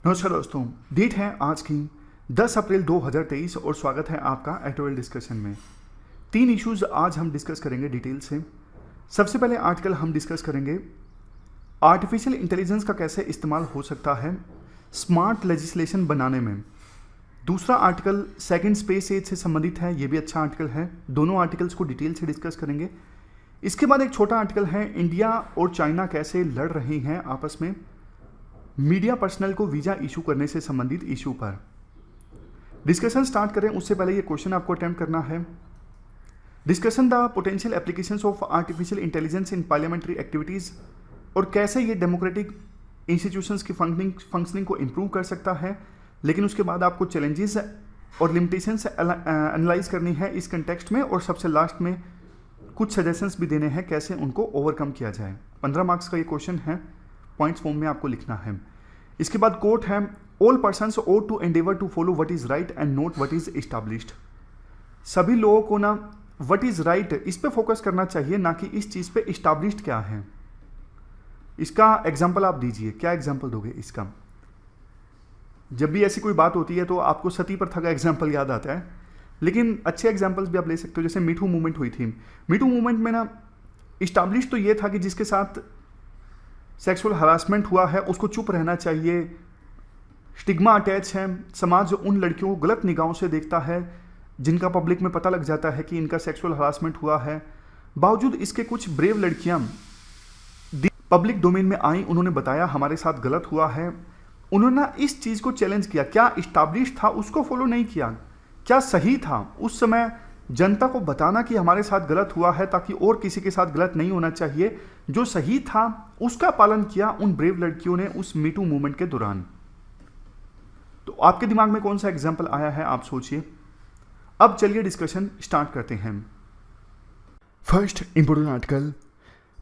नमस्कार दोस्तों, डेट है आज की 10 अप्रैल 2023 और स्वागत है आपका एटोवेल डिस्कशन में। 3 इश्यूज आज हम डिस्कस करेंगे डिटेल से। सबसे पहले आर्टिकल हम डिस्कस करेंगे आर्टिफिशियल इंटेलिजेंस का कैसे इस्तेमाल हो सकता है स्मार्ट लेजिस्लेशन बनाने में। दूसरा आर्टिकल सेकंड स्पेस एज से संबंधित है, ये भी अच्छा आर्टिकल है। दोनों आर्टिकल्स को डिटेल से डिस्कस करेंगे। इसके बाद एक छोटा आर्टिकल है इंडिया और चाइना कैसे लड़ रही हैं आपस में मीडिया पर्सनल को वीजा इशू करने से संबंधित इशू पर। डिस्कशन स्टार्ट करें उससे पहले ये क्वेश्चन आपको अटेम्प्ट करना है। Discussion the potential applications of artificial intelligence in parliamentary activities और कैसे ये डेमोक्रेटिक इंस्टीट्यूशंस की फंक्शनिंग को इम्प्रूव कर सकता है। लेकिन उसके बाद आपको चैलेंजेस और लिमिटेशंस एनालाइज करनी है इस कंटेक्स्ट में, और सबसे लास्ट में कुछ सजेशंस भी देने हैं कैसे उनको ओवरकम किया जाए। 15 मार्क्स का ये क्वेश्चन है, पॉइंट्स फॉर्म में आपको लिखना है। इसके बाद कोट है all persons ought to endeavour to follow what is right and not what is established. सभी लोगों को ना व्हाट इज राइट इस पे फोकस करना चाहिए, ना कि इस चीज पे एस्टैब्लिश्ड क्या है। इसका एग्जांपल आप दीजिए, क्या एग्जांपल दोगे इसका? जब भी ऐसी कोई बात होती है तो आपको सती प्रथा का एग्जांपल याद आता है, लेकिन अच्छे एग्जांपल्स भी आप ले सकते हो। जैसे मीठू मूवमेंट हुई थी, मीठू मूवमेंट में ना इस्टैब्लिश तो ये था कि जिसके साथ सेक्सुअल हरासमेंट हुआ है उसको चुप रहना चाहिए। स्टिग्मा अटैच है, समाज उन लड़कियों को गलत निगाहों से देखता है जिनका पब्लिक में पता लग जाता है कि इनका सेक्सुअल हरासमेंट हुआ है। बावजूद इसके कुछ ब्रेव लड़कियां पब्लिक डोमेन में आई, उन्होंने बताया हमारे साथ गलत हुआ है। उन्होंने ना इस चीज़ को चैलेंज किया, क्या इस्टैब्लिश था उसको फॉलो नहीं किया, क्या सही था उस समय जनता को बताना कि हमारे साथ गलत हुआ है ताकि और किसी के साथ गलत नहीं होना चाहिए। जो सही था उसका पालन किया उन ब्रेव लड़कियों ने उस मीटू मूवमेंट के दौरान। तो आपके दिमाग में कौन सा एग्जाम्पल आया है आप सोचिए। अब चलिए डिस्कशन स्टार्ट करते हैं। फर्स्ट इंपोर्टेंट आर्टिकल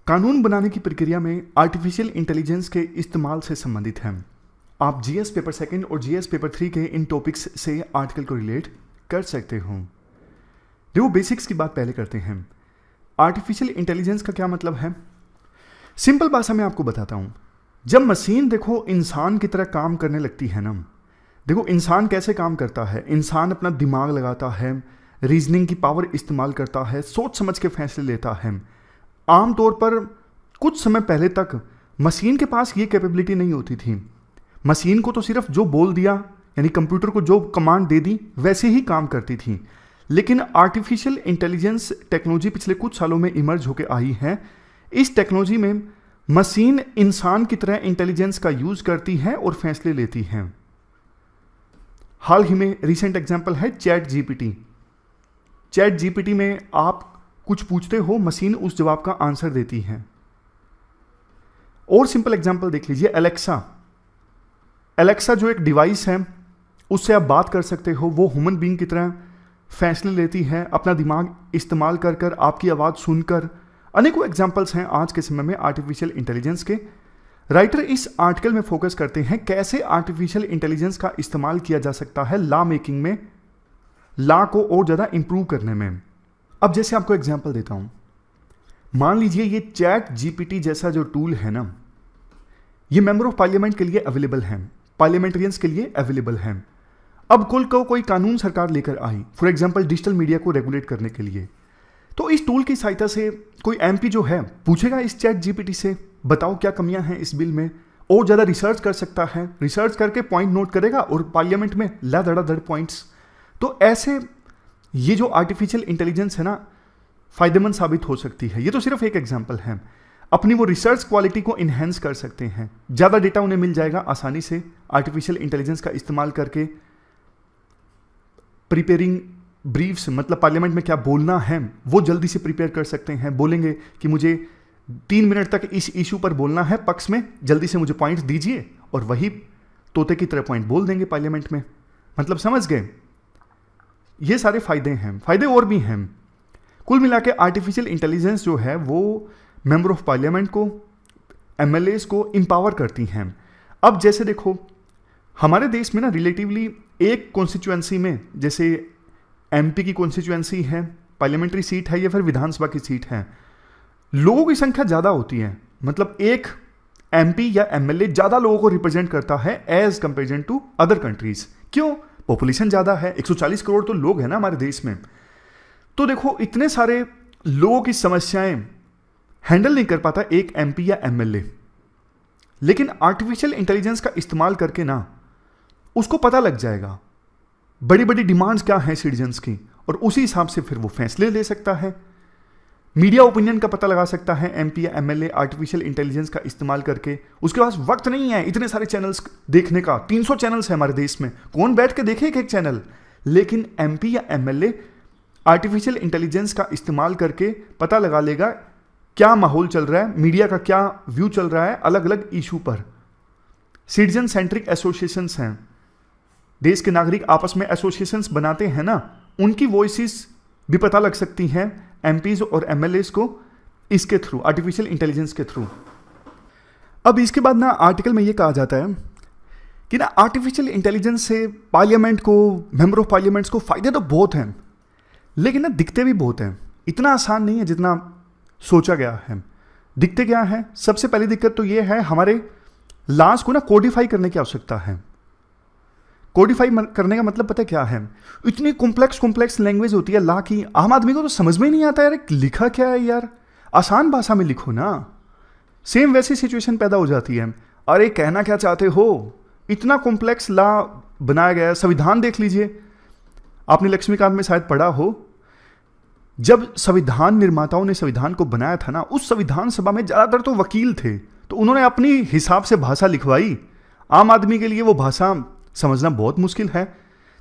कानून बनाने की प्रक्रिया में आर्टिफिशियल इंटेलिजेंस के इस्तेमाल से संबंधित है। आप जीएस पेपर सेकंड और जीएस पेपर 3 के इन टॉपिक्स से आर्टिकल को रिलेट कर सकते हो। देखो, बेसिक्स की बात पहले करते हैं। आर्टिफिशियल इंटेलिजेंस का क्या मतलब है? सिंपल भाषा में आपको बताता हूं। जब मशीन देखो इंसान की तरह काम करने लगती है ना, देखो इंसान कैसे काम करता है। इंसान अपना दिमाग लगाता है, रीजनिंग की पावर इस्तेमाल करता है, सोच समझ के फैसले लेता है। आमतौर पर कुछ समय पहले तक मशीन के पास ये कैपेबिलिटी नहीं होती थी। मशीन को तो सिर्फ जो बोल दिया, यानी कंप्यूटर को जो कमांड दे दी वैसे ही काम करती थी। लेकिन आर्टिफिशियल इंटेलिजेंस टेक्नोलॉजी पिछले कुछ सालों में इमर्ज होकर आई है। इस टेक्नोलॉजी में मशीन इंसान की तरह इंटेलिजेंस का यूज करती है और फैसले लेती है। हाल ही में रिसेंट एग्जांपल है चैट जीपीटी। चैट जीपीटी में आप कुछ पूछते हो, मशीन उस जवाब का आंसर देती है। और सिंपल एग्जांपल देख लीजिए, एलेक्सा। एलेक्सा जो एक डिवाइस है उससे आप बात कर सकते हो, वो ह्यूमन बीइंग की तरह फैसले लेती है, अपना दिमाग इस्तेमाल कर कर आपकी आवाज़ सुनकर। अनेकों एग्जाम्पल्स हैं आज के समय में आर्टिफिशियल इंटेलिजेंस के। राइटर इस आर्टिकल में फोकस करते हैं कैसे आर्टिफिशियल इंटेलिजेंस का इस्तेमाल किया जा सकता है लॉ मेकिंग में, लॉ को और ज़्यादा इंप्रूव करने में। अब जैसे आपको एग्जाम्पल देता हूँ, मान लीजिए ये चैट जीपीटी जैसा जो टूल है ना, ये मेंबर ऑफ पार्लियामेंट के लिए अवेलेबल है, पार्लियामेंटेरियंस के लिए अवेलेबल है। अब कुल को कोई कानून सरकार लेकर आई, फॉर एग्जांपल डिजिटल मीडिया को रेगुलेट करने के लिए, तो इस टूल की सहायता से कोई एमपी जो है पूछेगा इस चैट जीपीटी से, बताओ क्या कमियां हैं इस बिल में, और ज़्यादा रिसर्च कर सकता है। रिसर्च करके पॉइंट नोट करेगा और पार्लियामेंट में ला धड़ाधड़ पॉइंट्स। तो ऐसे ये जो आर्टिफिशियल इंटेलिजेंस है ना, फायदेमंद साबित हो सकती है। ये तो सिर्फ एक एग्जाम्पल है। अपनी वो रिसर्च क्वालिटी को इन्हेंस कर सकते हैं, ज़्यादा डेटा उन्हें मिल जाएगा आसानी से आर्टिफिशियल इंटेलिजेंस का इस्तेमाल करके। प्रिपेयरिंग ब्रीफ्स, मतलब पार्लियामेंट में क्या बोलना है वो जल्दी से प्रिपेयर कर सकते हैं। बोलेंगे कि मुझे 3 मिनट तक इस इशू पर बोलना है पक्ष में, जल्दी से मुझे पॉइंट्स दीजिए, और वही तोते की तरह पॉइंट बोल देंगे पार्लियामेंट में। मतलब समझ गए, ये सारे फायदे हैं। फायदे और भी हैं। कुल मिला के आर्टिफिशियल इंटेलिजेंस जो है वो मेंबर ऑफ पार्लियामेंट को, एमएलएस को एम्पावर करती हैं। अब जैसे देखो, हमारे देश में ना रिलेटिवली एक कॉन्स्टिट्यूएंसी में, जैसे एमपी की कॉन्स्टिट्यूएंसी है, पार्लियामेंट्री सीट है या फिर विधानसभा की सीट है, लोगों की संख्या ज़्यादा होती है। मतलब एक एमपी या एमएलए ज़्यादा लोगों को रिप्रेजेंट करता है as comparison to other countries. क्यों? पॉपुलेशन ज़्यादा है, 140 करोड़ तो लोग हैं ना हमारे देश में। तो देखो इतने सारे लोगों की समस्याएं हैंडल नहीं कर पाता एक एमपी या एमएलए, लेकिन आर्टिफिशियल इंटेलिजेंस का इस्तेमाल करके ना उसको पता लग जाएगा बड़ी बड़ी डिमांड्स क्या हैं सिटीजन्स की, और उसी हिसाब से फिर वो फैसले ले सकता है। मीडिया ओपिनियन का पता लगा सकता है एमपी या एमएलए आर्टिफिशियल इंटेलिजेंस का इस्तेमाल करके। उसके पास वक्त नहीं है इतने सारे चैनल्स देखने का, 300 चैनल्स है हमारे देश में, कौन बैठ के देखे एक एक चैनल। लेकिन एमपी या एमएलए आर्टिफिशियल इंटेलिजेंस का इस्तेमाल करके पता लगा लेगा क्या माहौल चल रहा है, मीडिया का क्या व्यू चल रहा है अलग अलग इशू पर। सिटीजन सेंट्रिक एसोसिएशंस हैं, देश के नागरिक आपस में एसोसिएशंस बनाते हैं ना, उनकी वॉइसेस भी पता लग सकती हैं एमपीज और एमएलएस को इसके थ्रू, आर्टिफिशियल इंटेलिजेंस के थ्रू। अब इसके बाद ना आर्टिकल में ये कहा जाता है कि ना आर्टिफिशियल इंटेलिजेंस से पार्लियामेंट को, मेंबर ऑफ पार्लियामेंट्स को फायदे तो बहुत हैं, लेकिन ना दिक्कतें भी बहुत हैं। इतना आसान नहीं है जितना सोचा गया है। दिक्कतें क्या है? सबसे पहली दिक्कत तो ये है हमारे लॉज को ना कोडिफाई करने की आवश्यकता है। कोडिफाई करने का मतलब पता है क्या है? इतनी कॉम्प्लेक्स लैंग्वेज होती है लॉ की, आम आदमी को तो समझ में ही नहीं आता यार लिखा क्या है यार, आसान भाषा में लिखो ना। सेम वैसी सिचुएशन पैदा हो जाती है, अरे कहना क्या चाहते हो, इतना कॉम्प्लेक्स लॉ बनाया गया है। संविधान देख लीजिए, आपने लक्ष्मीकांत में शायद पढ़ा हो, जब संविधान निर्माताओं ने संविधान को बनाया था ना, उस संविधान सभा में ज्यादातर तो वकील थे, तो उन्होंने अपनी हिसाब से भाषा लिखवाई। आम आदमी के लिए वो भाषा समझना बहुत मुश्किल है।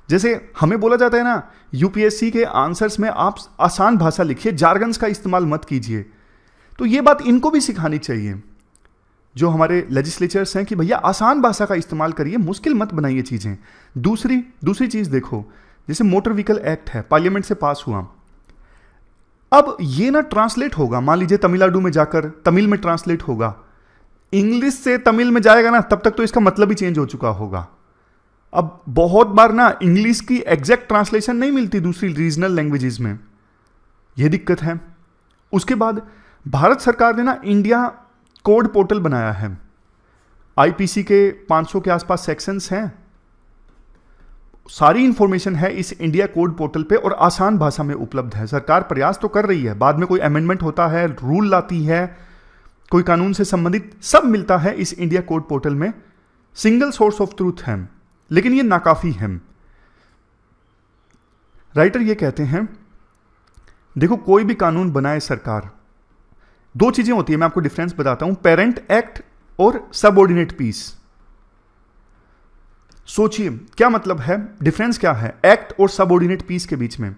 जैसे हमें बोला जाता है ना यूपीएससी के आंसर्स में आप आसान भाषा लिखिए, जार्गन्स का इस्तेमाल मत कीजिए। तो ये बात इनको भी सिखानी चाहिए जो हमारे लेजिस्लेचर्स हैं कि भैया आसान भाषा का इस्तेमाल करिए, मुश्किल मत बनाइए चीजें। दूसरी चीज देखो, जैसे मोटर व्हीकल एक्ट है, पार्लियामेंट से पास हुआ, अब ये ना ट्रांसलेट होगा, मान लीजिए तमिलनाडु में जाकर तमिल में ट्रांसलेट होगा, इंग्लिश से तमिल में जाएगा ना, तब तक तो इसका मतलब ही चेंज हो चुका होगा। अब बहुत बार ना इंग्लिश की एग्जैक्ट ट्रांसलेशन नहीं मिलती दूसरी रीजनल लैंग्वेजेस में, यह दिक्कत है। उसके बाद भारत सरकार ने ना इंडिया कोड पोर्टल बनाया है, आईपीसी के 500 के आसपास सेक्शंस हैं, सारी इंफॉर्मेशन है इस इंडिया कोड पोर्टल पे और आसान भाषा में उपलब्ध है। सरकार प्रयास तो कर रही है, बाद में कोई अमेंडमेंट होता है, रूल लाती है, कोई कानून से संबंधित सब मिलता है इस इंडिया कोड पोर्टल में, सिंगल सोर्स ऑफ ट्रूथ है, लेकिन ये नाकाफी है। राइटर ये कहते हैं, देखो कोई भी कानून बनाए सरकार, दो चीजें होती है, मैं आपको डिफरेंस बताता हूं, पेरेंट एक्ट और सबऑर्डिनेट पीस। सोचिए क्या मतलब है, डिफरेंस क्या है एक्ट और सबऑर्डिनेट पीस के बीच में।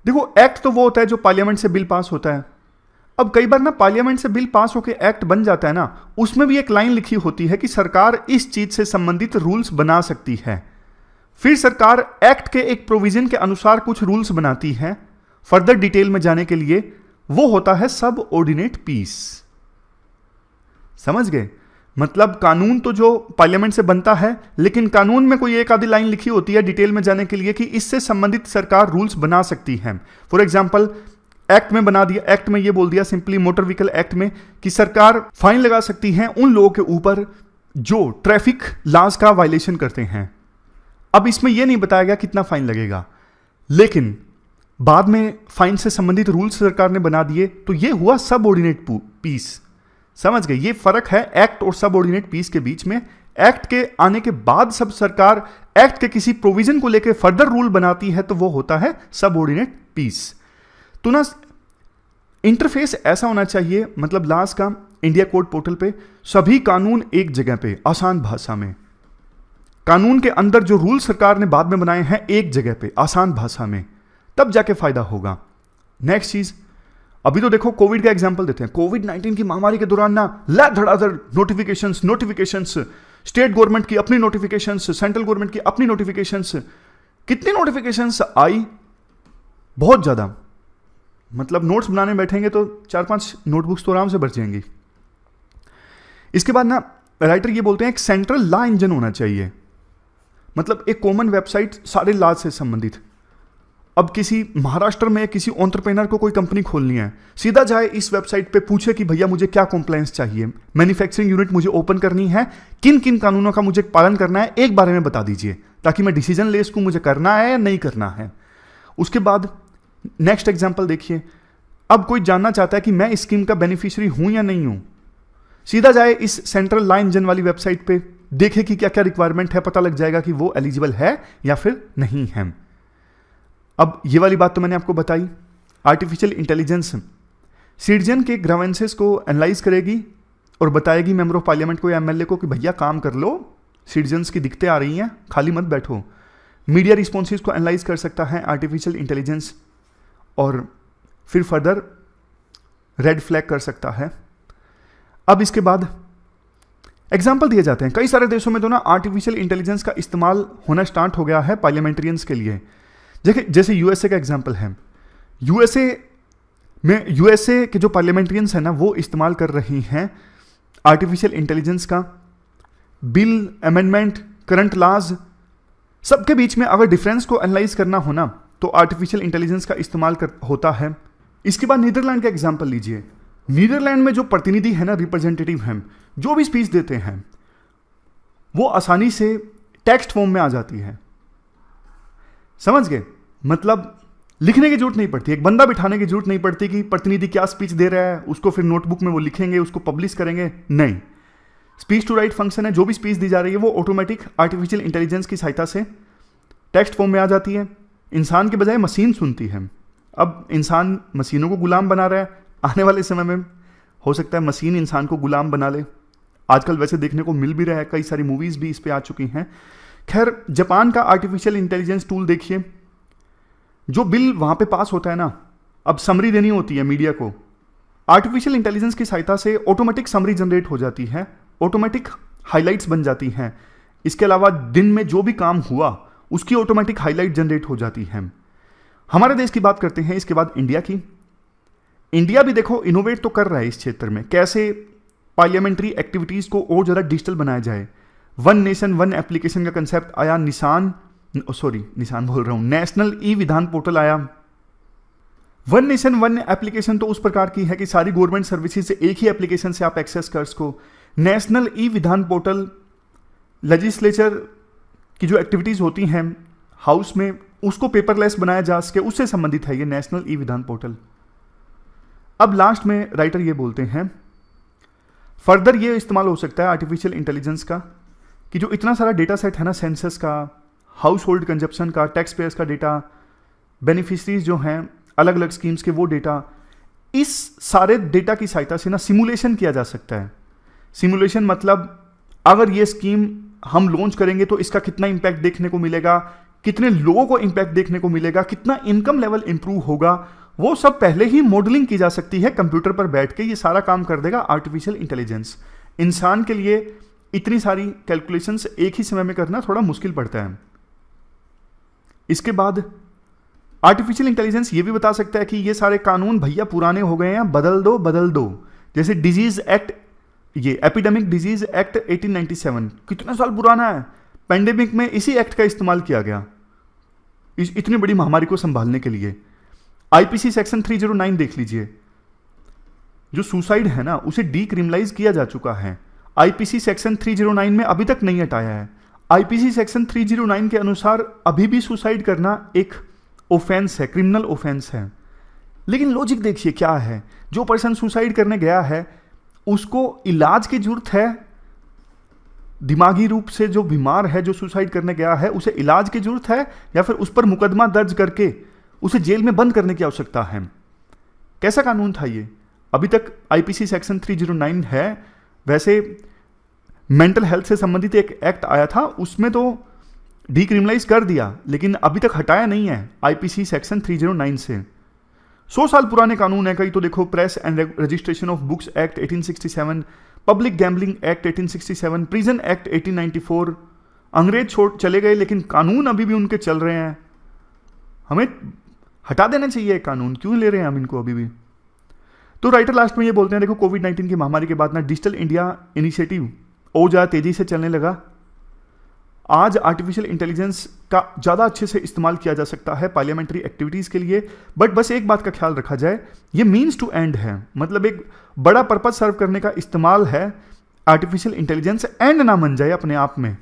देखो एक्ट तो वो होता है जो पार्लियामेंट से बिल पास होता है। अब कई बार ना पार्लियामेंट से बिल पास होकर एक्ट बन जाता है ना, उसमें भी एक लाइन लिखी होती है कि सरकार इस चीज से संबंधित रूल्स बना सकती है। फिर सरकार एक्ट के एक प्रोविजन के अनुसार कुछ रूल्स बनाती है, फर्दर डिटेल में जाने के लिए वो होता है सब ऑर्डिनेट पीस। समझ गए? मतलब कानून तो जो पार्लियामेंट से बनता है, लेकिन कानून में कोई एक आधी लाइन लिखी होती है डिटेल में जाने के लिए कि इससे संबंधित सरकार रूल्स बना सकती है। फॉर एग्जाम्पल एक्ट में बना दिया, एक्ट में ये बोल दिया सिंपली मोटर व्हीकल एक्ट में कि सरकार फाइन लगा सकती है उन लोगों के ऊपर जो ट्रैफिक लॉज का वायलेशन करते हैं। अब इसमें यह नहीं बताया गया कितना फाइन लगेगा, लेकिन बाद में फाइन से संबंधित रूल्स सरकार ने बना दिए, तो यह हुआ सबऑर्डिनेट पीस। समझ गए? ये फर्क है एक्ट और सबऑर्डिनेट पीस के बीच में। एक्ट के आने के बाद सब सरकार एक्ट के किसी प्रोविजन को लेकर फर्दर रूल बनाती है, तो वो होता है सबऑर्डिनेट पीस। तो ना इंटरफेस ऐसा होना चाहिए, मतलब लॉज का इंडिया कोड पोर्टल पे सभी कानून एक जगह पे आसान भाषा में, कानून के अंदर जो रूल सरकार ने बाद में बनाए हैं एक जगह पे आसान भाषा में, तब जाके फायदा होगा। नेक्स्ट चीज, अभी तो देखो कोविड का एग्जांपल देते हैं। कोविड-19 की महामारी के दौरान ना धड़ाधड़ नोटिफिकेशंस, स्टेट गवर्नमेंट की अपनी नोटिफिकेशंस, सेंट्रल गवर्नमेंट की अपनी नोटिफिकेशंस, कितनी नोटिफिकेशंस आई, बहुत ज्यादा। मतलब नोट्स बनाने बैठेंगे तो 4-5 नोटबुक्स तो आराम से भर जाएंगी। इसके बाद ना राइटर ये बोलते हैं एक सेंट्रल लॉ इंजन होना चाहिए, मतलब एक कॉमन वेबसाइट सारे लॉ से संबंधित। अब किसी महाराष्ट्र में किसी एंटरप्रेन्योर को कोई कंपनी खोलनी है, सीधा जाए इस वेबसाइट पे, पूछे कि भैया मुझे क्या कॉम्प्लायंस चाहिए, मैन्युफैक्चरिंग यूनिट मुझे ओपन करनी है, किन किन कानूनों का मुझे पालन करना है, एक बारे में बता दीजिए, ताकि मैं डिसीजन ले सकूं मुझे करना है या नहीं करना है। उसके बाद नेक्स्ट एग्जाम्पल देखिए, अब कोई जानना चाहता है कि मैं इस स्कीम का बेनिफिशियरी हूं या नहीं हूं, सीधा जाए इस सेंट्रल लॉ इंजन वाली वेबसाइट पे, देखे कि क्या क्या रिक्वायरमेंट है, पता लग जाएगा कि वो एलिजिबल है या फिर नहीं है। अब ये वाली बात तो मैंने आपको बताई। आर्टिफिशियल इंटेलिजेंस सिटीजन के ग्रीवेंसेस को एनालाइज करेगी और बताएगी मेंबर ऑफ पार्लियामेंट को या एमएलए को कि भैया काम कर लो, सिटीजन्स की दिक्कतें आ रही हैं, खाली मत बैठो। मीडिया रिस्पॉन्सेज को एनालाइज कर सकता है आर्टिफिशियल इंटेलिजेंस और फिर फर्दर रेड फ्लैग कर सकता है। अब इसके बाद एग्जाम्पल दिए जाते हैं। कई सारे देशों में तो ना आर्टिफिशियल इंटेलिजेंस का इस्तेमाल होना स्टार्ट हो गया है पार्लियामेंट्रियंस के लिए। जैसे यूएसए का एग्जाम्पल है, यूएसए के जो पार्लियामेंट्रियंस है ना, वो इस्तेमाल कर रही हैं आर्टिफिशियल इंटेलिजेंस का। बिल, अमेंडमेंट, करंट लॉज, सबके बीच में अगर डिफरेंस को एनालाइज करना हो ना, तो आर्टिफिशियल इंटेलिजेंस का इस्तेमाल होता है। इसके बाद नीदरलैंड का एग्जाम्पल लीजिए। नीदरलैंड में जो प्रतिनिधि है ना, रिप्रेजेंटेटिव हैं, जो भी स्पीच देते हैं वो आसानी से टेक्स्ट फॉर्म में आ जाती है। समझ गए? मतलब लिखने की जरूरत नहीं पड़ती, एक बंदा बिठाने की जरूरत नहीं पड़ती कि प्रतिनिधि क्या स्पीच दे रहा है उसको फिर नोटबुक में वो लिखेंगे, उसको पब्लिश करेंगे। नहीं, स्पीच टू राइट फंक्शन है, जो भी स्पीच दी जा रही है वो ऑटोमेटिक आर्टिफिशियल इंटेलिजेंस की सहायता से टेक्स्ट फॉर्म में आ जाती है। इंसान के बजाय मशीन सुनती है। अब इंसान मशीनों को गुलाम बना रहा है, आने वाले समय में हो सकता है मशीन इंसान को गुलाम बना ले। आजकल वैसे देखने को मिल भी रहा है, कई सारी मूवीज भी इस पे आ चुकी हैं। खैर, जापान का आर्टिफिशियल इंटेलिजेंस टूल देखिए। जो बिल वहां पे पास होता है ना, अब समरी देनी होती है मीडिया को, आर्टिफिशियल इंटेलिजेंस की सहायता से ऑटोमेटिक समरी जनरेट हो जाती है, ऑटोमेटिक हाइलाइट्स बन जाती हैं। इसके अलावा दिन में जो भी काम हुआ उसकी ऑटोमेटिक हाईलाइट जनरेट हो जाती है। हमारे देश की बात करते हैं, इसके बाद इंडिया की। इंडिया भी देखो इनोवेट तो कर रहा है इस क्षेत्र में, कैसे पार्लियामेंट्री एक्टिविटीज को और ज़्यादा डिजिटल बनाया जाए। वन नेशन वन एप्लीकेशन का कंसेप्ट आया, निशान बोल रहा हूं, नेशनल ई विधान पोर्टल आया। वन नेशन वन एप्लीकेशन तो उस प्रकार की है कि सारी गवर्नमेंट सर्विसेज से एक ही एप्लीकेशन से आप एक्सेस कर सको। नेशनल ई विधान पोर्टल लेजिस्लेचर की जो एक्टिविटीज होती हैं हाउस में, उसको पेपरलेस बनाया जा सके, उससे संबंधित है ये नेशनल ई विधान पोर्टल। अब लास्ट में राइटर ये बोलते हैं, फर्दर ये इस्तेमाल हो सकता है आर्टिफिशियल इंटेलिजेंस का कि जो इतना सारा डेटा सेट है ना, सेंसस का, हाउस होल्ड कंजप्शन का, टैक्स पेयर्स का डेटा, बेनिफिशरीज जो हैं अलग अलग स्कीम्स के वो डेटा, इस सारे डेटा की सहायता से ना सिमुलेशन किया जा सकता है। सिमुलेशन मतलब अगर ये स्कीम हम लॉन्च करेंगे तो इसका कितना इंपैक्ट देखने को मिलेगा, कितने लोगों को इंपैक्ट देखने को मिलेगा, कितना इनकम लेवल इंप्रूव होगा, वो सब पहले ही मॉडलिंग की जा सकती है कंप्यूटर पर बैठ के। ये सारा काम कर देगा आर्टिफिशियल इंटेलिजेंस। इंसान के लिए इतनी सारी कैलकुलेशंस एक ही समय में करना थोड़ा मुश्किल पड़ता है। इसके बाद आर्टिफिशियल इंटेलिजेंस ये भी बता सकता है कि ये सारे कानून भैया पुराने हो गए हैं, बदल दो। जैसे डिजीज एक्ट, ये एपिडेमिक डिजीज एक्ट 1897 कितने साल पुराना है। पेंडेमिक में इसी एक्ट का इस्तेमाल किया गया इतनी बड़ी महामारी को संभालने के लिए। आईपीसी सेक्शन 309 देख लीजिए, जो सुसाइड है ना उसे डीक्रिमिनलाइज किया जा चुका है। आईपीसी सेक्शन 309 में अभी तक नहीं हटाया है। आईपीसी सेक्शन 309 के अनुसार अभी भी सुसाइड करना एक ऑफेंस है, क्रिमिनल ऑफेंस है। लेकिन लॉजिक देखिए क्या है, जो पर्सन सुसाइड करने गया है उसको इलाज की जरूरत है, दिमागी रूप से जो बीमार है, जो सुसाइड करने गया है उसे इलाज की जरूरत है, या फिर उस पर मुकदमा दर्ज करके उसे जेल में बंद करने की आवश्यकता है। कैसा कानून था ये? अभी तक आईपीसी सेक्शन 309 है। वैसे मेंटल हेल्थ से संबंधित एक एक्ट आया था, उसमें तो डीक्रिमिनलाइज कर दिया, लेकिन अभी तक हटाया नहीं है आईपीसी सेक्शन 309 से। 100 साल पुराने कानून है कई तो। देखो, press and registration of books act 1867, public gambling act 1867, prison act 1894। अंग्रेज छोड़ चले गए लेकिन कानून अभी भी उनके चल रहे हैं। हमें हटा देना चाहिए कानून, क्यों ले रहे हैं हम इनको अभी भी। तो राइटर लास्ट में ये बोलते हैं, देखो कोविड-19 की महामारी के बाद ना डिजिटल इंडिया इनिशिएटिव और ज़्यादा तेजी से चलने लगा। आज आर्टिफिशियल इंटेलिजेंस का ज़्यादा अच्छे से इस्तेमाल किया जा सकता है पार्लियामेंट्री एक्टिविटीज़ के लिए, बट बस एक बात का ख्याल रखा जाए, ये मीन्स टू एंड है, मतलब एक बड़ा पर्पज सर्व करने का इस्तेमाल है आर्टिफिशियल इंटेलिजेंस, एंड ना बन जाए अपने आप में।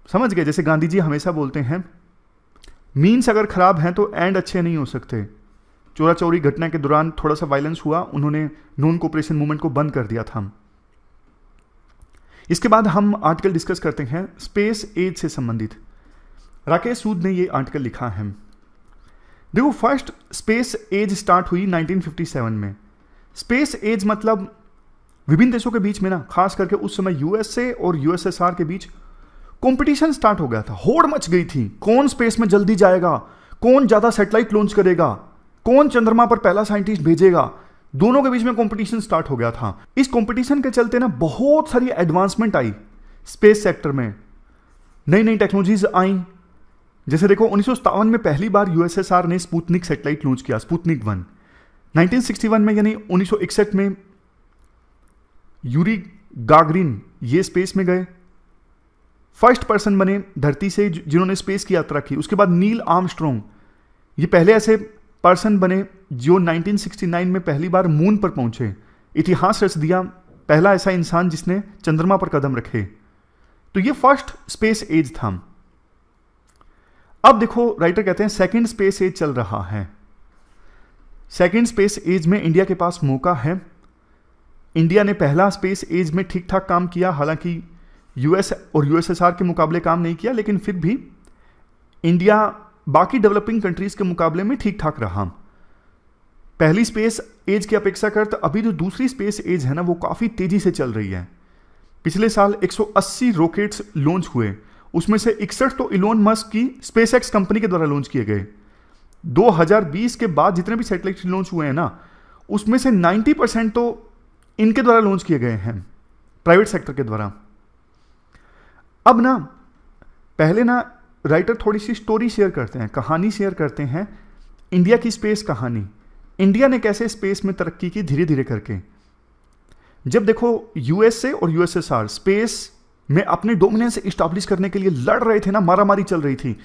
समझ गए? जैसे गांधी जी हमेशा बोलते हैं, मीन्स अगर खराब हैं तो एंड अच्छे नहीं हो सकते। चोरा चोरी घटना के दौरान थोड़ा सा वायलेंस हुआ, उन्होंने नॉन कोऑपरेशन मूवमेंट को बंद कर दिया था। इसके बाद हम आर्टिकल डिस्कस करते हैं स्पेस एज से संबंधित। राकेश सूद ने ये आर्टिकल लिखा है। देखो, फर्स्ट स्पेस एज स्टार्ट हुई 1957 में। स्पेस एज मतलब विभिन्न देशों के बीच में ना, खास करके उस समय यूएसए और यूएसएसआर के बीच कंपटीशन स्टार्ट हो गया था, होड़ मच गई थी, कौन स्पेस में जल्दी जाएगा, कौन ज्यादा सैटेलाइट लॉन्च करेगा, कौन चंद्रमा पर पहला साइंटिस्ट भेजेगा। दोनों के बीच में कंपटीशन स्टार्ट हो गया था। इस कंपटीशन के चलते ना बहुत सारी एडवांसमेंट आई स्पेस सेक्टर में, नई नई टेक्नोलॉजीज आई। जैसे देखो, 1957 में पहली बार यूएसएसआर ने स्पुतनिक सैटेलाइट लॉन्च किया, स्पुतनिक 1। 1961 में यानी 1961 में यूरी गागरिन ये स्पेस में गए, फर्स्ट पर्सन बने धरती से जिन्होंने स्पेस की यात्रा की। उसके बाद नील आर्मस्ट्रॉन्ग, ये पहले ऐसे पर्सन बने जो 1969 में पहली बार मून पर पहुंचे, इतिहास रच दिया, पहला ऐसा इंसान जिसने चंद्रमा पर कदम रखे। तो ये फर्स्ट स्पेस एज था। अब देखो, राइटर कहते हैं सेकंड स्पेस एज चल रहा है। सेकंड स्पेस एज में इंडिया के पास मौका है। इंडिया ने पहला स्पेस एज में ठीक ठाक काम किया, हालांकि यूएस और यूएसएसआर के मुकाबले काम नहीं किया, लेकिन फिर भी इंडिया बाकी डेवलपिंग कंट्रीज के मुकाबले में ठीक ठाक रहा। पहली स्पेस एज की अपेक्षा करते अभी जो दूसरी स्पेस एज है ना, वो काफी तेजी से चल रही है। पिछले साल 180 रॉकेट्स लॉन्च हुए, उसमें से 61 तो इलोन मस्क की स्पेसएक्स कंपनी के द्वारा लॉन्च किए गए। 2020 के बाद जितने भी सैटेलाइट लॉन्च हुए हैं ना, उसमें से 90% तो इनके द्वारा लॉन्च किए गए हैं, प्राइवेट सेक्टर के द्वारा। अब ना, पहले ना राइटर थोड़ी सी स्टोरी शेयर करते हैं, कहानी शेयर करते हैं, इंडिया की स्पेस कहानी। इंडिया ने कैसे स्पेस में तरक्की की धीरे धीरे करके। जब देखो, यूएसए और यूएसएसआर स्पेस में अपने डोमिनेंस इस्टेब्लिश करने के लिए लड़ रहे थे ना, मारामारी चल रही थी,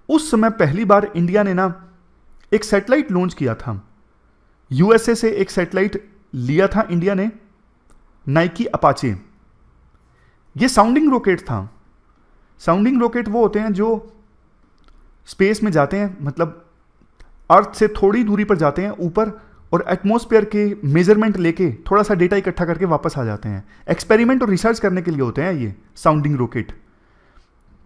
उस समय पहली बार इंडिया ने ना एक सैटेलाइट लॉन्च किया था। यूएसए से एक सैटेलाइट लिया था इंडिया ने, नाइकी अपाचे। ये साउंडिंग रॉकेट था। साउंडिंग रॉकेट वो होते हैं जो स्पेस में जाते हैं, मतलब अर्थ से थोड़ी दूरी पर जाते हैं ऊपर, और एटमॉस्फेयर के मेजरमेंट लेके थोड़ा सा डेटा इकट्ठा करके वापस आ जाते हैं। एक्सपेरिमेंट और रिसर्च करने के लिए होते हैं ये साउंडिंग रॉकेट।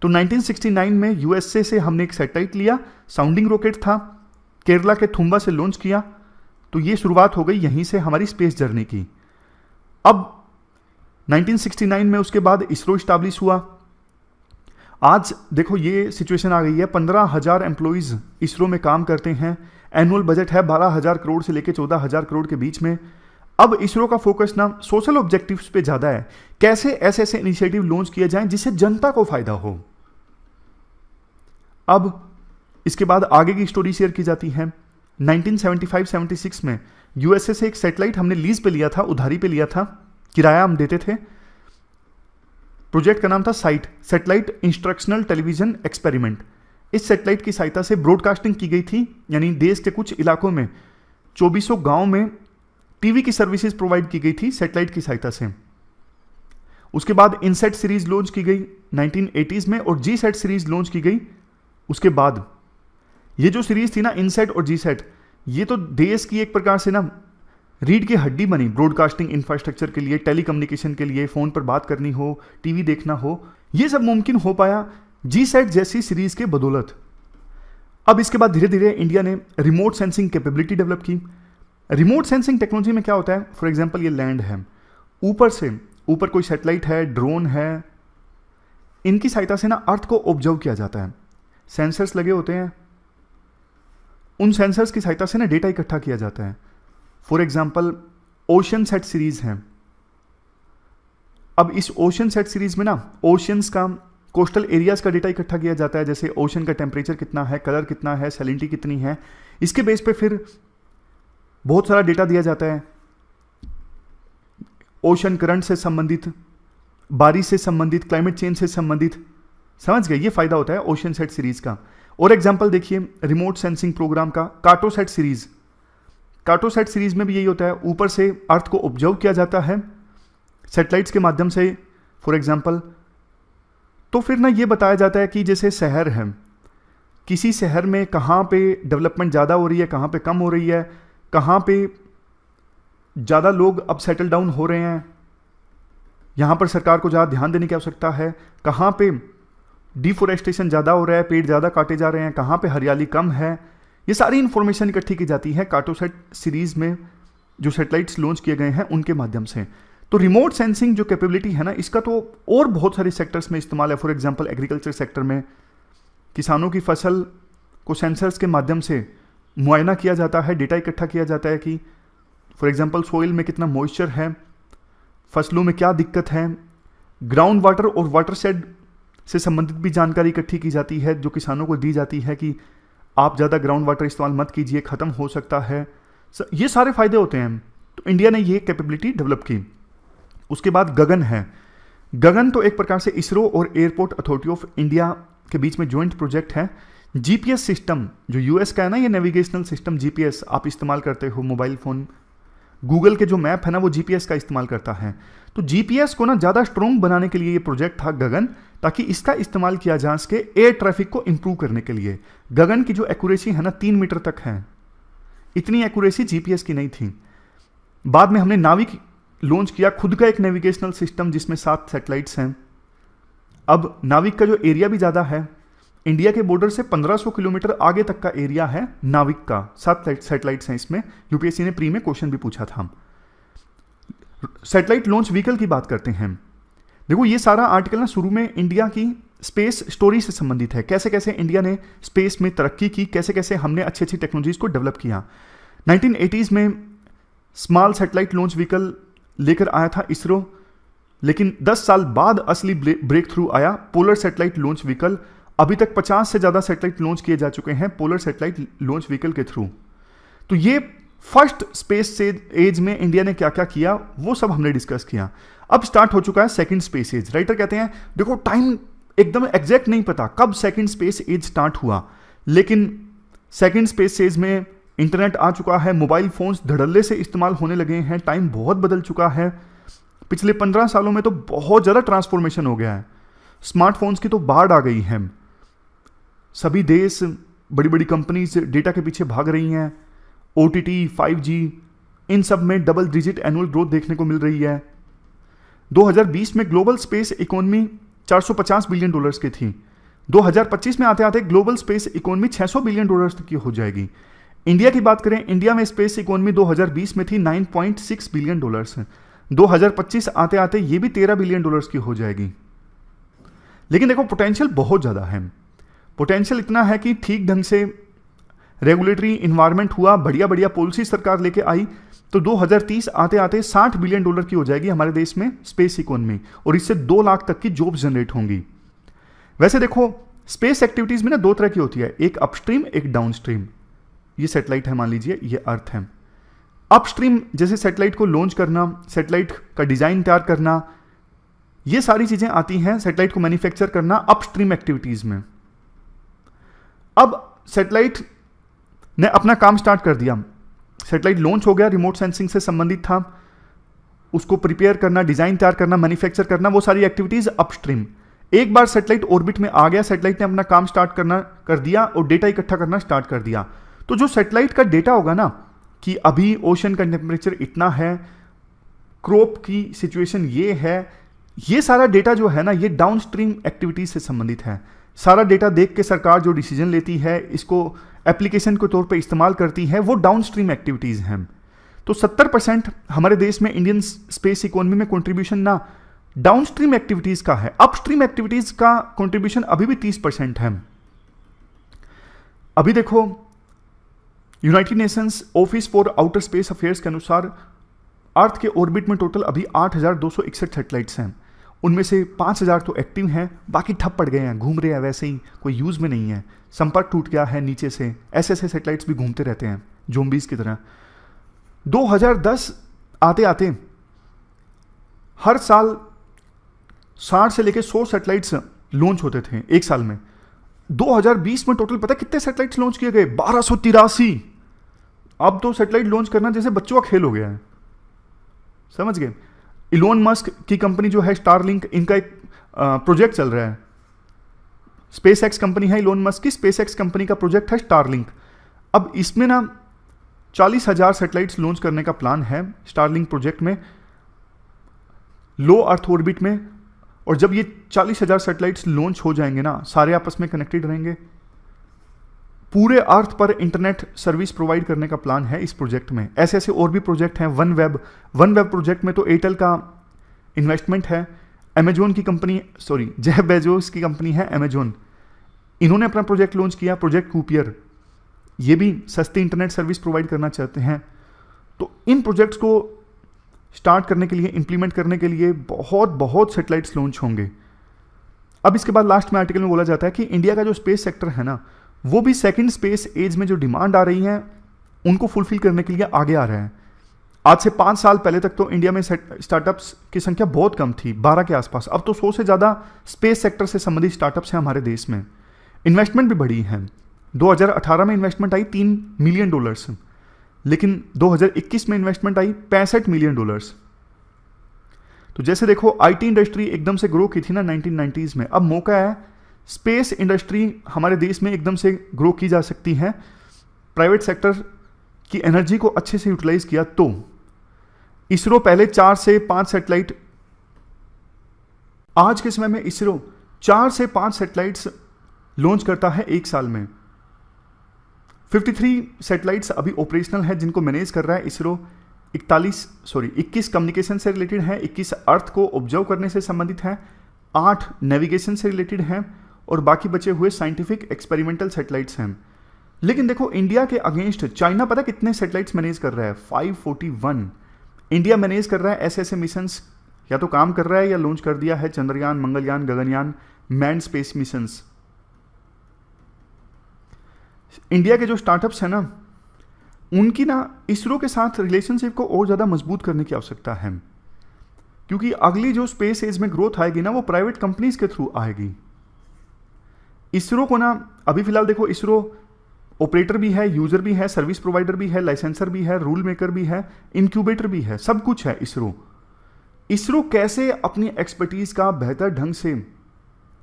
तो 1969 में यूएसए से हमने एक सैटेलाइट लिया, साउंडिंग रॉकेट था, केरला के थुम्बा से लॉन्च किया। तो ये शुरुआत हो गई यहीं से हमारी स्पेस जर्नी की। अब 1969 में उसके बाद इसरो इस्टेब्लिश हुआ। आज देखो, ये सिचुएशन आ गई है, 15,000 एम्प्लॉइज इसरो में काम करते हैं, एनुअल बजट है 12,000 करोड़ से लेकर 14,000 करोड़ के बीच में। अब इसरो का फोकस ना सोशल ऑब्जेक्टिव्स पे ज्यादा है, कैसे ऐसे ऐसे इनिशिएटिव लॉन्च किए जाएं जिससे जनता को फायदा हो। अब इसके बाद आगे की स्टोरी शेयर की जाती है। 1975-76 में यूएसए से एक सैटेलाइट हमने लीज पे लिया था, उधारी पे लिया था, किराया हम देते थे। प्रोजेक्ट का नाम था site, satellite instructional television experiment. इस सैटेलाइट की सहायता से ब्रॉडकास्टिंग की गई थी, यानी देश के कुछ इलाकों में 2400 गांव में टीवी की सर्विसेज प्रोवाइड की गई थी सैटेलाइट की सहायता से। उसके बाद इनसेट सीरीज लॉन्च की गई 1980s में, और जी सेट सीरीज लॉन्च की गई उसके बाद। ये जो सीरीज थी ना, इनसेट और जी सेट, ये तो देश की एक प्रकार से ना रीढ़ की हड्डी बनी ब्रॉडकास्टिंग इंफ्रास्ट्रक्चर के लिए, टेलीकम्युनिकेशन के लिए, फोन पर बात करनी हो, टीवी देखना हो, ये सब मुमकिन हो पाया जी सेट जैसी सीरीज के बदौलत। अब इसके बाद धीरे धीरे इंडिया ने रिमोट सेंसिंग कैपेबिलिटी डेवलप की। रिमोट सेंसिंग टेक्नोलॉजी में क्या होता है, फॉर एग्जांपल ये लैंड है, ऊपर कोई सैटेलाइट है, ड्रोन है, इनकी सहायता से ना अर्थ को ऑब्जर्व किया जाता है। सेंसर्स लगे होते हैं, उन सेंसर्स की सहायता से ना डेटा इकट्ठा किया जाता है। For example ocean set series है। अब इस ओशन सेट सीरीज में ना ओशंस का, कोस्टल एरियाज का डेटा इकट्ठा किया जाता है, जैसे ओशन का टेम्परेचर कितना है, कलर कितना है, सैलिनिटी कितनी है। इसके बेस पे फिर बहुत सारा डेटा दिया जाता है, ओशन करंट से संबंधित, बारिश से संबंधित, क्लाइमेट चेंज से संबंधित। समझ गए, ये फायदा होता है ओशनसेट सीरीज का। और एग्जांपल देखिए रिमोट सेंसिंग प्रोग्राम का कार्टोसैट सीरीज। कार्टोसैट सीरीज में भी यही होता है, ऊपर से अर्थ को ऑब्जर्व किया जाता है सैटेलाइट्स के माध्यम से फॉर एग्जांपल। तो फिर ना ये बताया जाता है कि जैसे शहर है, किसी शहर में कहाँ पे डेवलपमेंट ज़्यादा हो रही है, कहाँ पे कम हो रही है, कहाँ पे ज़्यादा लोग अब सेटल डाउन हो रहे हैं, यहाँ पर सरकार को ज़्यादा ध्यान देने की आवश्यकता है, कहाँ पे डिफोरेस्टेशन ज़्यादा हो रहा है, पेड़ ज़्यादा काटे जा रहे हैं, कहाँ पे हरियाली कम है। ये सारी इन्फॉर्मेशन इकट्ठी की जाती है कार्टोसैट सीरीज में जो सैटेलाइट्स लॉन्च किए गए हैं उनके माध्यम से। तो रिमोट सेंसिंग जो कैपेबिलिटी है ना, इसका तो और बहुत सारे सेक्टर्स में इस्तेमाल है। फॉर एग्जांपल एग्रीकल्चर सेक्टर में किसानों की फसल को सेंसर्स के माध्यम से मुआयना किया जाता है, डेटा इकट्ठा किया जाता है कि फॉर एग्जांपल सोइल में कितना मॉइस्चर है, फसलों में क्या दिक्कत है। ग्राउंड वाटर और वाटर शेड से संबंधित भी जानकारी इकट्ठी की जाती है जो किसानों को दी जाती है कि आप ज़्यादा ग्राउंड वाटर इस्तेमाल मत कीजिए, ख़त्म हो सकता है। ये सारे फायदे होते हैं। तो इंडिया ने ये कैपेबिलिटी डेवलप की। उसके बाद गगन है। गगन तो एक प्रकार से इसरो और एयरपोर्ट अथॉरिटी ऑफ इंडिया के बीच में ज्वाइंट प्रोजेक्ट है। जीपीएस सिस्टम जो यूएस का है ना, ये नेविगेशनल सिस्टम जीपीएस आप इस्तेमाल करते हो मोबाइल फ़ोन, गूगल के जो मैप है ना वो जीपीएस का इस्तेमाल करता है। तो जीपीएस को ना ज़्यादा स्ट्रॉन्ग बनाने के लिए ये प्रोजेक्ट था गगन, ताकि इसका इस्तेमाल किया जा सके एयर ट्रैफिक को इंप्रूव करने के लिए। गगन की जो एक्यूरेसी है ना 3 मीटर तक है, इतनी एक्यूरेसी जीपीएस की नहीं थी। बाद में हमने नाविक लॉन्च किया, खुद का एक नेविगेशनल सिस्टम जिसमें 7 सैटेलाइट्स हैं। अब नाविक का जो एरिया भी ज़्यादा है, इंडिया के बॉर्डर से 1500 किलोमीटर आगे तक का एरिया है नाविक का। 7 सैटेलाइट्स हैं इसमें। यूपीएससी ने प्री में क्वेश्चन भी पूछा था। सैटेलाइट लॉन्च व्हीकल की बात करते हैं। देखो ये सारा आर्टिकल ना शुरू में इंडिया की स्पेस स्टोरी से संबंधित है, कैसे कैसे इंडिया ने स्पेस में तरक्की की, कैसे कैसे हमने अच्छी अच्छी टेक्नोलॉजीज को डेवलप किया। 1980s में स्मॉल सैटेलाइट लॉन्च व्हीकल लेकर आया था इसरो, लेकिन 10 साल बाद असली ब्रेक थ्रू आया पोलर सैटेलाइट लॉन्च व्हीकल। अभी तक 50 से ज़्यादा सैटेलाइट लॉन्च किए जा चुके हैं पोलर सैटेलाइट लॉन्च व्हीकल के थ्रू। तो ये फर्स्ट स्पेस से एज में इंडिया ने क्या क्या किया वो सब हमने डिस्कस किया। अब स्टार्ट हो चुका है सेकंड स्पेस एज। राइटर कहते हैं देखो टाइम एकदम एग्जैक्ट नहीं पता कब सेकंड स्पेस एज स्टार्ट हुआ, लेकिन सेकंड स्पेस एज में इंटरनेट आ चुका है, मोबाइल फोन्स धड़ल्ले से इस्तेमाल होने लगे हैं, टाइम बहुत बदल चुका है। पिछले 15 सालों में तो बहुत ज़्यादा ट्रांसफॉर्मेशन हो गया है। स्मार्टफोन्स की तो बाढ़ आ गई है, सभी देश बड़ी बड़ी कंपनीज डेटा के पीछे भाग रही हैं। OTT 5G इन सब में डबल डिजिट एनुअल ग्रोथ देखने को मिल रही है। 2020 में ग्लोबल स्पेस इकोनॉमी $450 बिलियन की थी। 2025 में आते आते ग्लोबल स्पेस इकोनॉमी $600 बिलियन तक की हो जाएगी। इंडिया की बात करें, इंडिया में स्पेस इकोनॉमी 2020 में थी $9.6 बिलियन। 2025 आते आते ये भी $13 बिलियन की हो जाएगी। लेकिन देखो पोटेंशियल बहुत ज़्यादा है। पोटेंशियल इतना है कि ठीक ढंग से रेगुलेटरी इन्वायरमेंट हुआ, बढ़िया बढ़िया पॉलिसी सरकार लेके आई, तो 2030 आते आते $60 बिलियन की हो जाएगी हमारे देश में स्पेस इकोनॉमी, और इससे 2 लाख तक की जॉब्स जनरेट होंगी। वैसे देखो स्पेस एक्टिविटीज में ना 2 तरह की होती है, एक अपस्ट्रीम एक डाउनस्ट्रीम। ये सैटेलाइट है, मान लीजिए ये अर्थ है। अपस्ट्रीम जैसे सैटेलाइट को लॉन्च करना, सैटेलाइट का डिजाइन तैयार करना, ये सारी चीजें आती हैं सैटेलाइट को मैन्युफैक्चर करना अपस्ट्रीम एक्टिविटीज में। अब सैटेलाइट ने अपना काम स्टार्ट कर दिया, सैटेलाइट लॉन्च हो गया, रिमोट सेंसिंग से संबंधित था, उसको प्रिपेयर करना, डिजाइन तैयार करना, मैन्युफैक्चर करना, वो सारी एक्टिविटीज अपस्ट्रीम। एक बार सैटेलाइट ऑर्बिट में आ गया, सैटेलाइट ने अपना काम स्टार्ट करना कर दिया और डेटा इकट्ठा करना स्टार्ट कर दिया। तो जो सैटेलाइट का डेटा होगा ना कि अभी ओशन का टेम्परेचर इतना है, क्रॉप की सिचुएशन ये है, ये सारा डेटा जो है ना ये डाउनस्ट्रीम एक्टिविटीज से संबंधित है। सारा डेटा देख के सरकार जो डिसीजन लेती है, इसको एप्लीकेशन के तौर पे इस्तेमाल करती है, वो डाउनस्ट्रीम एक्टिविटीज हैं। तो 70% हमारे देश में इंडियन स्पेस इकोनॉमी में कंट्रीब्यूशन ना डाउनस्ट्रीम एक्टिविटीज का है। अपस्ट्रीम एक्टिविटीज का कंट्रीब्यूशन अभी भी 30% है। अभी देखो United Nations office for outer space affairs के अनुसार अर्थ के ऑर्बिट में टोटल अभी 8,261 सैटेलाइट्स हैं। उनमें से 5,000 तो एक्टिव हैं, बाकी ठप पड़ गए हैं, घूम रहे हैं वैसे ही, कोई यूज में नहीं है, संपर्क टूट गया है नीचे से। ऐसे ऐसे सैटेलाइट्स भी घूमते रहते हैं ज़ोंबीज की तरह। 2010 आते आते हर साल 60 से लेकर 100 सैटेलाइट्स लॉन्च होते थे एक साल में। 2020 में टोटल पता कितने सैटेलाइट्स लॉन्च किए गए? 1283। अब तो सैटेलाइट लॉन्च करना जैसे बच्चों का खेल हो गया है, समझ गए। इलोन मस्क की कंपनी जो है स्टारलिंक, इनका एक प्रोजेक्ट चल रहा है। स्पेस एक्स कंपनी है इलोन मस्क की, स्पेस एक्स कंपनी का प्रोजेक्ट है स्टारलिंक। अब इसमें ना 40,000 सैटेलाइट्स लॉन्च करने का प्लान है स्टारलिंक प्रोजेक्ट में, लो अर्थ ऑर्बिट में। और जब ये 40,000 सैटेलाइट्स लॉन्च हो जाएंगे ना, सारे आपस में कनेक्टेड रहेंगे, पूरे अर्थ पर इंटरनेट सर्विस प्रोवाइड करने का प्लान है इस प्रोजेक्ट में। ऐसे ऐसे और भी प्रोजेक्ट हैं। वन वेब प्रोजेक्ट में तो एयरटेल का इन्वेस्टमेंट है। अमेजोन की कंपनी, सॉरी जेफ बेजोस की कंपनी है अमेजोन, इन्होंने अपना प्रोजेक्ट लॉन्च किया, प्रोजेक्ट कूपियर। ये भी सस्ती इंटरनेट सर्विस प्रोवाइड करना चाहते हैं। तो इन प्रोजेक्ट्स को स्टार्ट करने के लिए, इंप्लीमेंट करने के लिए बहुत सैटेलाइट्स लॉन्च होंगे। अब इसके बाद लास्ट में आर्टिकल में बोला जाता है कि इंडिया का जो स्पेस सेक्टर है ना, वो भी सेकंड स्पेस एज में जो डिमांड आ रही है उनको फुलफिल करने के लिए आगे आ रहा है। आज से 5 साल पहले तक तो इंडिया में स्टार्टअप्स की संख्या बहुत कम थी, 12 के आसपास। अब तो 100 से ज़्यादा स्पेस सेक्टर से संबंधित स्टार्टअप्स हैं हमारे देश में। इन्वेस्टमेंट भी बढ़ी है। 2018 में इन्वेस्टमेंट आई $3 मिलियन, लेकिन 2021 में इन्वेस्टमेंट आई $65 मिलियन। तो जैसे देखो आईटी इंडस्ट्री एकदम से ग्रो की थी ना 1990s में, अब मौका है स्पेस इंडस्ट्री हमारे देश में एकदम से ग्रो की जा सकती है। प्राइवेट सेक्टर की एनर्जी को अच्छे से यूटिलाइज किया तो इसरो पहले 4 से 5 सैटेलाइट, आज के समय में इसरो 4 से 5 सैटेलाइट्स लॉन्च करता है एक साल में। 53 सैटेलाइट्स अभी ऑपरेशनल है जिनको मैनेज कर रहा है इसरो। 21 कम्युनिकेशन से रिलेटेड है, 21 अर्थ को ऑब्जर्व करने से संबंधित है, 8 नेविगेशन से रिलेटेड हैं और बाकी बचे हुए साइंटिफिक एक्सपेरिमेंटल सैटेलाइट्स हैं। लेकिन देखो इंडिया के अगेंस्ट चाइना पता कितने सैटेलाइट्स मैनेज कर रहा है? 541। इंडिया मैनेज कर रहा है ऐसे ऐसे मिशंस, या तो काम कर रहा है या लॉन्च कर दिया है Chandrayaan, Mangalyaan, Gaganyaan, man space missions. India के जो स्टार्टअप्स हैं ना, उनकी ना इसरो के साथ रिलेशनशिप को और ज़्यादा मजबूत करने की आवश्यकता है, क्योंकि अगली जो स्पेस एज में ग्रोथ आएगी ना, वो प्राइवेट कंपनीज के थ्रू आएगी। इसरो को ना अभी फिलहाल देखो, इसरो ऑपरेटर भी है, यूजर भी है, सर्विस प्रोवाइडर भी है, लाइसेंसर भी है, रूल मेकर भी है, इंक्यूबेटर भी है, सब कुछ है इसरो कैसे अपनी एक्सपर्टीज का बेहतर ढंग से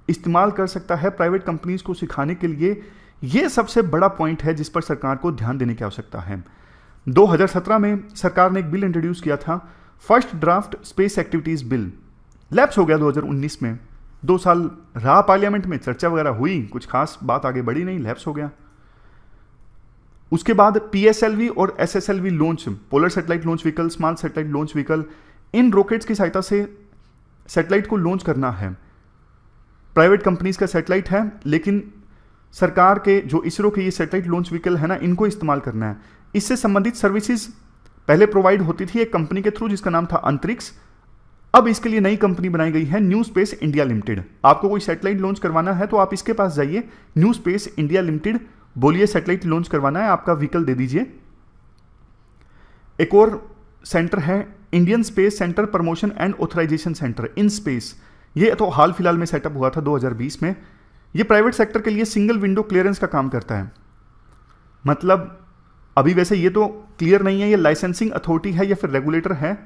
इस्तेमाल कर सकता है प्राइवेट कंपनीज को सिखाने के लिए, यह सबसे बड़ा पॉइंट है जिस पर सरकार को ध्यान देने की आवश्यकता है। 2017 में सरकार ने एक बिल इंट्रोड्यूस किया था, first draft space activities bill. Lapse हो गया 2019 में, 2 साल रहा पार्लियामेंट में, चर्चा वगैरह हुई, कुछ खास बात आगे बढ़ी नहीं, लैप्स हो गया। उसके बाद PSLV और SSLV launch, polar satellite launch vehicle, small satellite launch vehicle, इन रॉकेट्स की सहायता से सैटेलाइट को लॉन्च करना है। प्राइवेट कंपनीज का सैटेलाइट है, लेकिन सरकार के जो इसरो के ये सैटेलाइट लॉन्च व्हीकल है ना, इनको इस्तेमाल करना है। इससे संबंधित सर्विसेज पहले प्रोवाइड होती थी एक कंपनी के थ्रू जिसका नाम था अंतरिक्ष। अब इसके लिए नई कंपनी बनाई गई है न्यू स्पेस इंडिया लिमिटेड। आपको कोई सैटेलाइट लॉन्च करवाना है तो आप इसके पास जाइए, न्यू स्पेस इंडिया लिमिटेड, बोलिए सैटेलाइट लॉन्च करवाना है, आपका व्हीकल दे दीजिए। एक और सेंटर है Indian space centre promotion and authorisation centre, IN space. ये तो हाल फिलहाल में सेटअप हुआ था 2020 में। ये प्राइवेट सेक्टर के लिए सिंगल विंडो क्लियरेंस का काम करता है। मतलब अभी वैसे ये तो क्लियर नहीं है ये लाइसेंसिंग अथॉरिटी है या फिर रेगुलेटर है,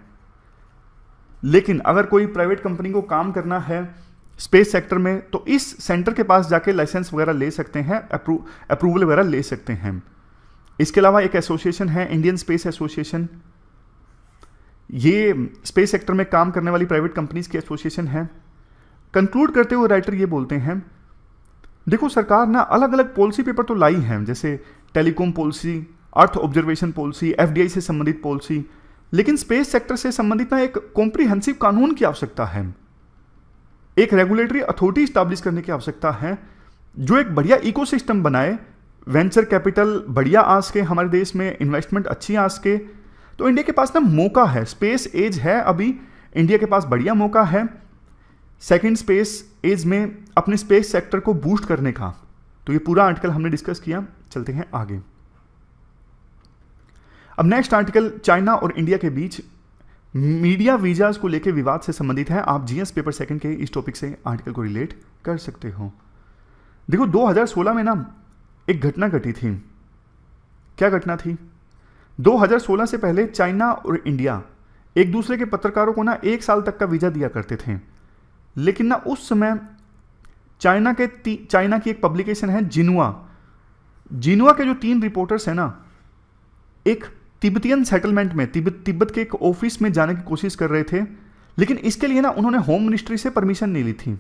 लेकिन अगर कोई प्राइवेट कंपनी को काम करना है स्पेस सेक्टर में तो इस सेंटर के पास जाके लाइसेंस वगैरह ले सकते हैं, अप्रूवल वगैरह ले सकते हैं। इसके अलावा एक एसोसिएशन है इंडियन स्पेस एसोसिएशन, ये स्पेस सेक्टर में काम करने वाली प्राइवेट कंपनीज की एसोसिएशन है। कंक्लूड करते हुए राइटर ये बोलते हैं, देखो सरकार ना अलग अलग पॉलिसी पेपर तो लाई हैं, जैसे telecom policy, earth observation policy, FDI से संबंधित पॉलिसी, लेकिन स्पेस सेक्टर से संबंधित ना एक कॉम्प्रिहेंसिव कानून की आवश्यकता है, एक रेगुलेटरी अथॉरिटी स्टैब्लिश करने की आवश्यकता है जो एक बढ़िया इकोसिस्टम बनाए, वेंचर कैपिटल बढ़िया आ सके हमारे देश में, इन्वेस्टमेंट अच्छी आ सके। तो इंडिया के पास ना मौका है, स्पेस एज है अभी, इंडिया के पास बढ़िया मौका है सेकंड स्पेस एज में अपने स्पेस सेक्टर को बूस्ट करने का। तो ये पूरा आर्टिकल हमने डिस्कस किया, चलते हैं आगे। अब नेक्स्ट आर्टिकल, चाइना और इंडिया के बीच मीडिया वीजाज को लेकर विवाद से संबंधित है। आप जीएस पेपर सेकंड के इस टॉपिक से आर्टिकल को रिलेट कर सकते हो। देखो 2016 में ना एक घटना घटी थी। क्या घटना थी? 2016 से पहले चाइना और इंडिया एक दूसरे के पत्रकारों को ना 1 साल तक का वीजा दिया करते थे, लेकिन ना उस समय चाइना की एक पब्लिकेशन है जिनुआ के जो 3 रिपोर्टर्स हैं ना, एक तिब्बतियन सेटलमेंट में तिब्बत के एक ऑफिस में जाने की कोशिश कर रहे थे, लेकिन इसके लिए ना उन्होंने होम मिनिस्ट्री से परमिशन नहीं ली थी।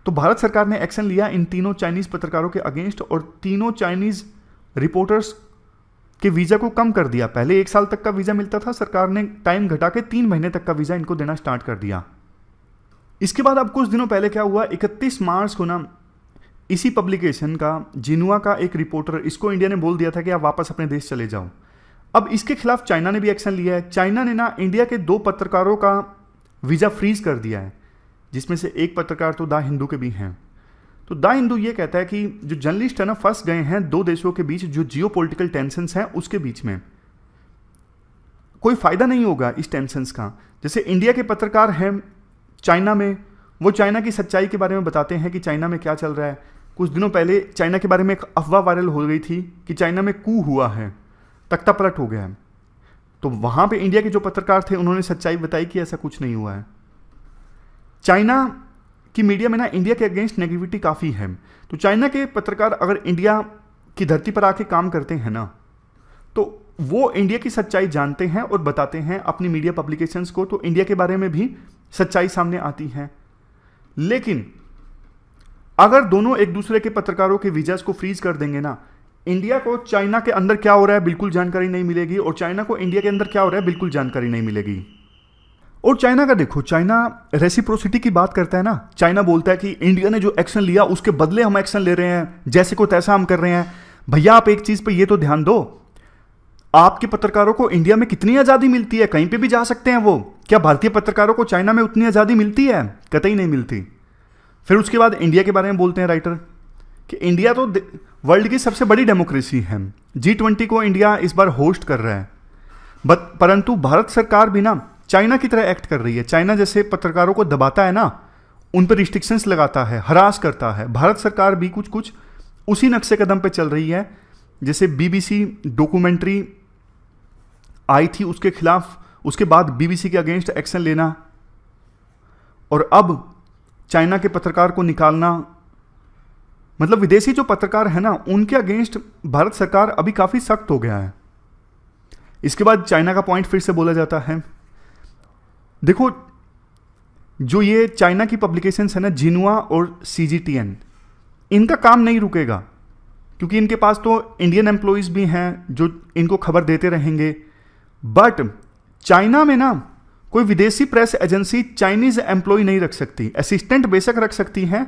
तो भारत सरकार ने एक्शन लिया इन तीनों चाइनीज पत्रकारों के अगेंस्ट और तीनों चाइनीज रिपोर्टर्स के वीजा को कम कर दिया। पहले 1 साल तक का वीजा मिलता था, सरकार ने टाइम घटा के 3 महीने तक का वीजा इनको देना स्टार्ट कर दिया। इसके बाद अब कुछ दिनों पहले क्या हुआ, 31 मार्च को ना इसी पब्लिकेशन का जिनुआ का एक रिपोर्टर, इसको इंडिया ने बोल दिया था कि आप वापस अपने देश चले जाओ। अब इसके खिलाफ चाइना ने भी एक्शन लिया है। चाइना ने ना इंडिया के 2 पत्रकारों का वीजा फ्रीज कर दिया है, जिसमें से एक पत्रकार तो द हिंदू के भी हैं। तो द हिंदू ये कहता है कि जो जर्नलिस्ट है ना फंस गए हैं 2 देशों के बीच, जो जियोपॉलिटिकल टेंशंस हैं उसके बीच में। कोई फायदा नहीं होगा इस टेंशंस का। जैसे इंडिया के पत्रकार हैं चाइना में, वो चाइना की सच्चाई के बारे में बताते हैं कि चाइना में क्या चल रहा है। कुछ दिनों पहले चाइना के बारे में एक अफवाह वायरल हो गई थी कि चाइना में कू हुआ है, तख्ता पलट हो गया है। तो वहां पे इंडिया के जो पत्रकार थे उन्होंने सच्चाई बताई कि ऐसा कुछ नहीं हुआ है। चाइना की मीडिया में ना इंडिया के अगेंस्ट नेगेटिविटी काफ़ी है। तो चाइना के पत्रकार अगर इंडिया की धरती पर आके काम करते हैं ना, तो वो इंडिया की सच्चाई जानते हैं और बताते हैं अपनी मीडिया पब्लिकेशंस को, तो इंडिया के बारे में भी सच्चाई सामने आती है। लेकिन अगर दोनों एक दूसरे के पत्रकारों के वीजास को फ्रीज कर देंगे ना, इंडिया को चाइना के अंदर क्या हो रहा है बिल्कुल जानकारी नहीं मिलेगी, और चाइना को इंडिया के अंदर क्या हो रहा है बिल्कुल जानकारी नहीं मिलेगी। और चाइना का देखो, चाइना रेसिप्रोसिटी की बात करता है ना। चाइना बोलता है कि इंडिया ने जो एक्शन लिया उसके बदले हम एक्शन ले रहे हैं, जैसे को तैसा हम कर रहे हैं। भैया आप एक चीज पे ये तो ध्यान दो, आपके पत्रकारों को इंडिया में कितनी आज़ादी मिलती है, कहीं पे भी जा सकते हैं वो। क्या भारतीय पत्रकारों को चाइना में उतनी आज़ादी मिलती है? कतई नहीं मिलती। फिर उसके बाद इंडिया के बारे में बोलते हैं राइटर कि इंडिया तो वर्ल्ड की सबसे बड़ी डेमोक्रेसी है, G20 को इंडिया इस बार होस्ट कर रहा है। परंतु भारत सरकार भी ना चाइना की तरह एक्ट कर रही है। चाइना जैसे पत्रकारों को दबाता है ना, उन पर रिस्ट्रिक्शंस लगाता है, हरास करता है। भारत सरकार भी कुछ कुछ उसी नक्शे कदम पे चल रही है। जैसे BBC डॉक्यूमेंट्री आई थी, उसके खिलाफ उसके बाद BBC के अगेंस्ट एक्शन लेना, और अब चाइना के पत्रकार को निकालना। मतलब विदेशी जो पत्रकार है ना, उनके अगेंस्ट भारत सरकार अभी काफ़ी सख्त हो गया है। इसके बाद चाइना का पॉइंट फिर से बोला जाता है। देखो जो ये चाइना की पब्लिकेशंस है ना, जिनुआ और CGTN, इनका काम नहीं रुकेगा, क्योंकि इनके पास तो इंडियन एम्प्लॉयज़ भी हैं जो इनको खबर देते रहेंगे। बट चाइना में ना कोई विदेशी प्रेस एजेंसी चाइनीज एम्प्लॉय नहीं रख सकती। असिस्टेंट बेशक रख सकती है।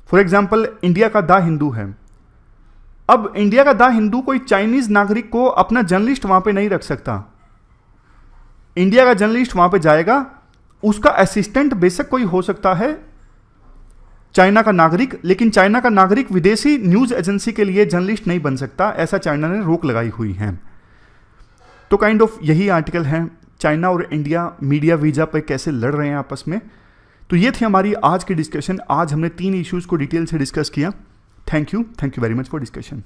फॉर एग्जाम्पल इंडिया का द हिंदू है। अब इंडिया का द हिंदू कोई चाइनीज नागरिक को अपना जर्नलिस्ट वहां पे नहीं रख सकता। इंडिया का जर्नलिस्ट वहां पे जाएगा, उसका असिस्टेंट बेशक कोई हो सकता है चाइना का नागरिक, लेकिन चाइना का नागरिक विदेशी न्यूज एजेंसी के लिए जर्नलिस्ट नहीं बन सकता। ऐसा चाइना ने रोक लगाई हुई है। तो काइंड ऑफ यही आर्टिकल है, चाइना और इंडिया मीडिया वीजा पर कैसे लड़ रहे हैं आपस में। तो ये थी हमारी आज की डिस्कशन। आज हमने 3 इश्यूज को डिटेल से डिस्कस किया। Thank you very much for discussion.